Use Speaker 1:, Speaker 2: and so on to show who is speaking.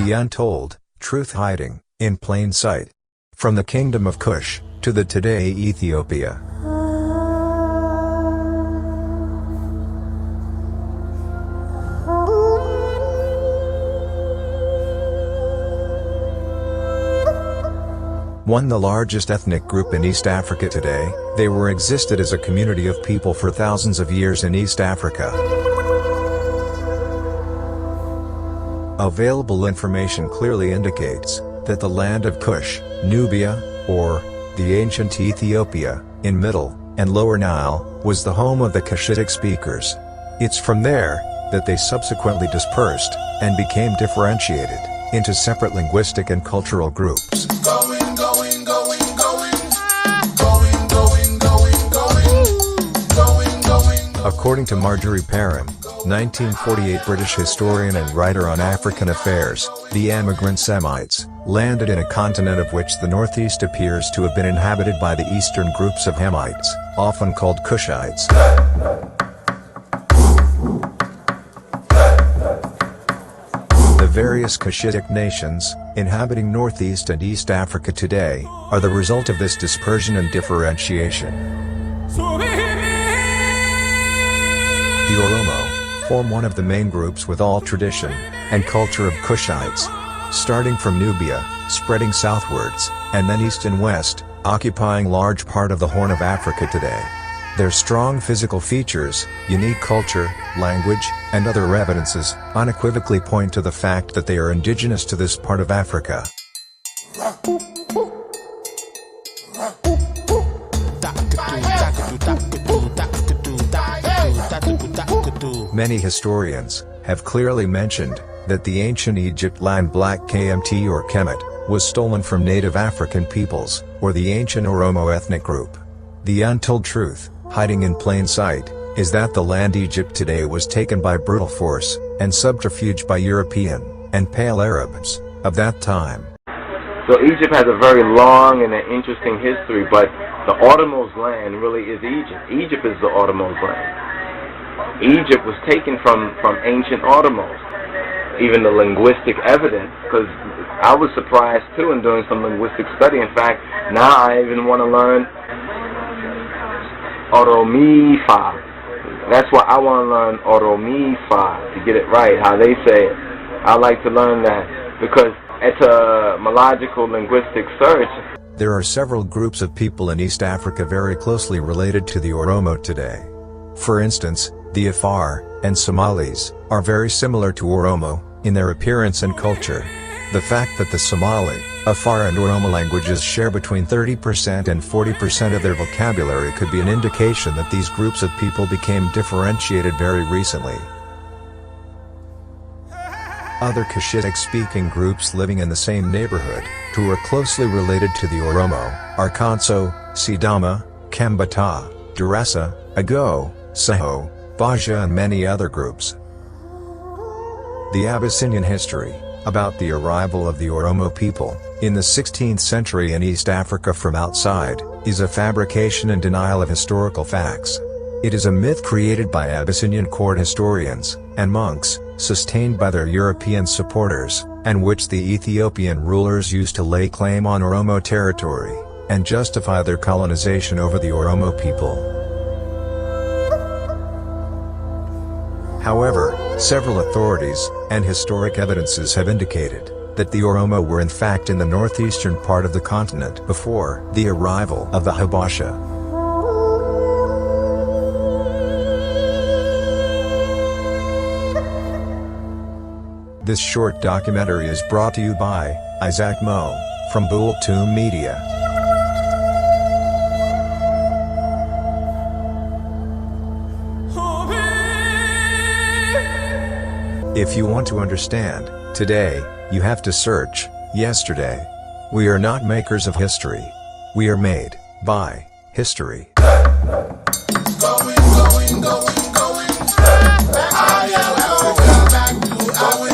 Speaker 1: The untold truth hiding in plain sight. From the kingdom of Kush to the today Ethiopia. One the largest ethnic group in East Africa today, they were existed as a community of people for thousands of years in East Africa. Available information clearly indicates that the land of Kush, Nubia, or the ancient Ethiopia, in Middle and Lower Nile, was the home of the Cushitic speakers. It's from there that they subsequently dispersed and became differentiated into separate linguistic and cultural groups. According to Marjorie Parham, 1948 British historian and writer on African affairs, the emigrant Semites landed in a continent of which the northeast appears to have been inhabited by the eastern groups of Hamites, often called Kushites. The various Cushitic nations, inhabiting Northeast and East Africa today, are the result of this dispersion and differentiation. The Oromo form one of the main groups with all tradition and culture of Kushites, starting from Nubia, spreading southwards, and then east and west, occupying large part of the Horn of Africa today. Their strong physical features, unique culture, language, and other evidences unequivocally point to the fact that they are indigenous to this part of Africa. Many historians have clearly mentioned that the ancient Egypt land Black Kmt or Kemet was stolen from native African peoples, or the ancient Oromo ethnic group. The untold truth, hiding in plain sight, is that the land Egypt today was taken by brutal force and subterfuge by European and Pale Arabs of that time.
Speaker 2: So Egypt has a very long and an interesting history, but the Oromo's land really is Egypt. Egypt is the Oromo's land. Egypt was taken from ancient Oromos. Even the linguistic evidence, because I was surprised too in doing some linguistic study. In fact, now I even want to learn oromifa. That's why I want to learn oromifa, to get it right, how they say it. I like to learn that, because etymological linguistic search.
Speaker 1: There are several groups of people in East Africa very closely related to the Oromo today. For instance, the Afar and Somalis are very similar to Oromo in their appearance and culture. The fact that the Somali, Afar and Oromo languages share between 30% and 40% of their vocabulary could be an indication that these groups of people became differentiated very recently. Other Cushitic-speaking groups living in the same neighborhood, who are closely related to the Oromo, are Kanso, Sidama, Kambata, Durasa, Ago, Saho, Baja and many other groups. The Abyssinian history, about the arrival of the Oromo people, in the 16th century in East Africa from outside, is a fabrication and denial of historical facts. It is a myth created by Abyssinian court historians and monks, sustained by their European supporters, and which the Ethiopian rulers used to lay claim on Oromo territory, and justify their colonization over the Oromo people. However, several authorities and historic evidences have indicated that the Oromo were in fact in the northeastern part of the continent before the arrival of the Habasha. This short documentary is brought to you by Isaac Mo, from Bultoon Media. If you want to understand today, you have to search yesterday. We are not makers of history. We are made by history. Going.